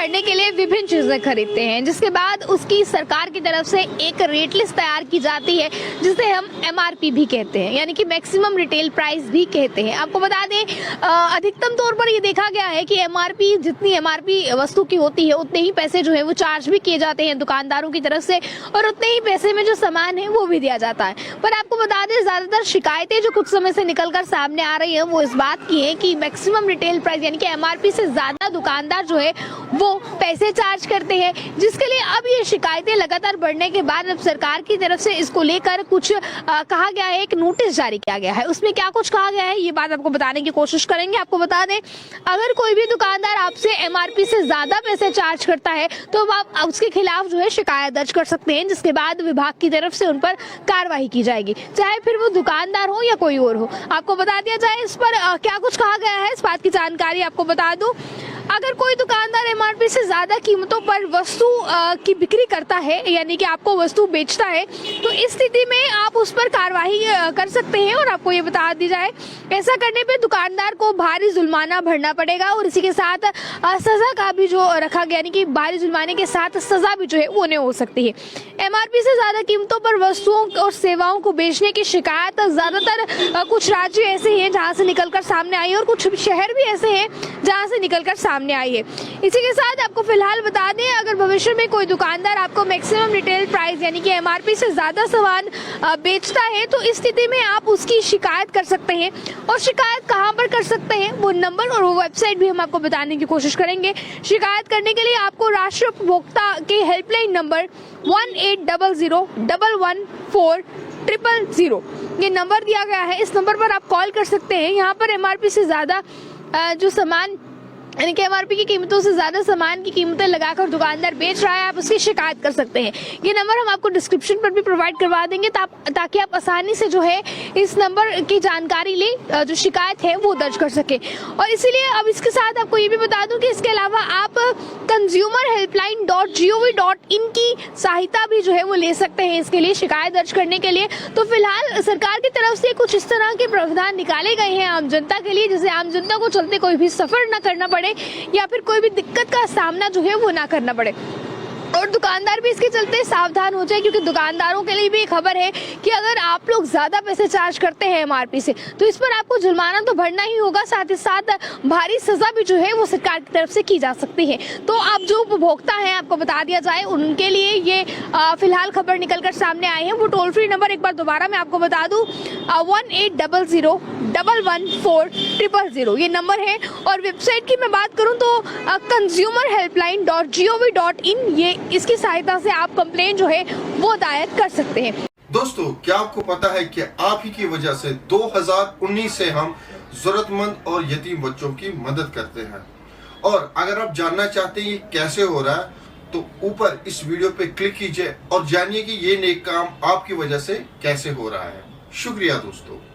करने के लिए विभिन्न चीजें खरीदते हैं, जिसके बाद उसकी सरकार की तरफ से एक रेट लिस्ट तैयार की जाती है जिसे हम एमआरपी भी कहते हैं, यानी कि मैक्सिमम रिटेल प्राइस भी कहते हैं। आपको बता दें अधिकतम तौर पर ये देखा गया है कि एमआरपी, जितनी एमआरपी वस्तु की होती है उतने ही पैसे जो है वो चार्ज भी किए जाते हैं दुकानदारों की तरफ से, और उतने ही पैसे में जो सामान है वो भी दिया जाता है। पर आपको बता दें ज्यादातर शिकायतें जो कुछ समय से निकलकर सामने आ रही है वो इस बात की है कि मैक्सिमम रिटेल प्राइस यानी कि एमआरपी से ज्यादा दुकानदार जो है वो पैसे चार्ज करते हैं, जिसके लिए अब ये शिकायतें लगातार बढ़ने के बाद अब सरकार की तरफ से इसको लेकर कुछ कहा गया है, एक नोटिस जारी किया गया है। उसमें क्या कुछ कहा गया है ये बात आपको बताने की कोशिश करेंगे। आपको बता दें अगर कोई भी दुकानदार आपसे एमआरपी से ज्यादा पैसे चार्ज करता है तो आप उसके खिलाफ जो है शिकायत दर्ज कर सकते हैं, जिसके बाद विभाग की तरफ से उन पर कार्रवाई की जाएगी, चाहे फिर वो दुकानदार हो या कोई और हो। आपको बता दिया जाए इस पर क्या कुछ कहा गया है, इस बात की जानकारी आपको बता दूं। अगर कोई दुकानदार एमआरपी से ज्यादा कीमतों पर वस्तु की बिक्री करता है, यानी कि आपको वस्तु बेचता है, तो इस स्थिति में आप उस पर कार्रवाई कर सकते हैं। और आपको ये बता दी जाए ऐसा करने पे दुकानदार को भारी जुर्माना भरना पड़ेगा और इसी के साथ सजा का भी जो रखा गया, यानी कि भारी जुर्माने के साथ सजा भी जो है उन्हें हो सकती है। एमआरपी से ज्यादा कीमतों पर वस्तुओं और सेवाओं को बेचने की शिकायत ज्यादातर कुछ राज्य ऐसे हैं जहां से निकलकर सामने आई है और कुछ शहर भी ऐसे हैं जहां से निकलकर सामने आई है। इसी के साथ आपको फिलहाल बता दें अगर भविष्य में कोई दुकानदार आपको मैक्सिमम रिटेल प्राइस यानी कि एमआरपी से ज्यादा सामान बेचता है तो इस स्थिति में आप उसकी शिकायत कर सकते हैं। और शिकायत कहां पर कर सकते हैं, वो नंबर और वो वेबसाइट भी हम आपको बताने की कोशिश करेंगे। शिकायत करने के लिए आपको राष्ट्रीय उपभोक्ता के हेल्पलाइन नंबर 1800114000 ये नंबर दिया गया है, इस नंबर पर आप कॉल कर सकते हैं। यहाँ पर एमआरपी से ज्यादा जो सामान यानी कि एमआरपी की कीमतों से ज्यादा सामान की कीमतें लगाकर दुकानदार बेच रहा है, आप उसकी शिकायत कर सकते हैं। ये नंबर हम आपको डिस्क्रिप्शन पर भी प्रोवाइड करवा देंगे ताकि आप आसानी से जो है इस नंबर की जानकारी ले जो शिकायत है वो दर्ज कर सके। और इसीलिए अब इसके साथ आपको ये भी बता दूं कि इसके अलावा आप consumerhelpline.gov.in की सहायता भी जो है वो ले सकते हैं इसके लिए शिकायत दर्ज करने के लिए। तो फिलहाल सरकार की तरफ से कुछ इस तरह के प्रावधान निकाले गए हैं आम जनता के लिए, जिससे आम जनता को चलते कोई भी सफर न करना पड़े या फिर कोई भी दिक्कत का सामना जो है वो ना करना पड़े, और दुकानदार भी इसके चलते सावधान हो जाए, क्योंकि दुकानदारों के लिए भी खबर है कि अगर आप लोग ज्यादा पैसे चार्ज करते हैं एमआरपी से तो इस पर आपको जुर्माना तो भरना ही होगा, साथ ही साथ भारी सजा भी जो है वो सरकार की तरफ से की जा सकती है। तो आप जो उपभोक्ता हैं आपको बता दिया जाए उनके लिए ये फिलहाल खबर निकलकर सामने आई है। वो टोल फ्री नंबर एक बार दोबारा मैं आपको बता दूं 1800114000 ये नंबर है। और वेबसाइट की मैं बात करूं तो consumerhelpline.gov.in ये इसकी सहायता से आप कंप्लेन जो है वो दायर कर सकते हैं। दोस्तों क्या आपको पता है कि आप ही की वजह से 2019 से हम जरूरतमंद और यतीम बच्चों की मदद करते हैं, और अगर आप जानना चाहते हैं ये कैसे हो रहा है तो ऊपर इस वीडियो पे क्लिक कीजिए और जानिए कि ये नेक काम आपकी वजह से कैसे हो रहा है। शुक्रिया दोस्तों।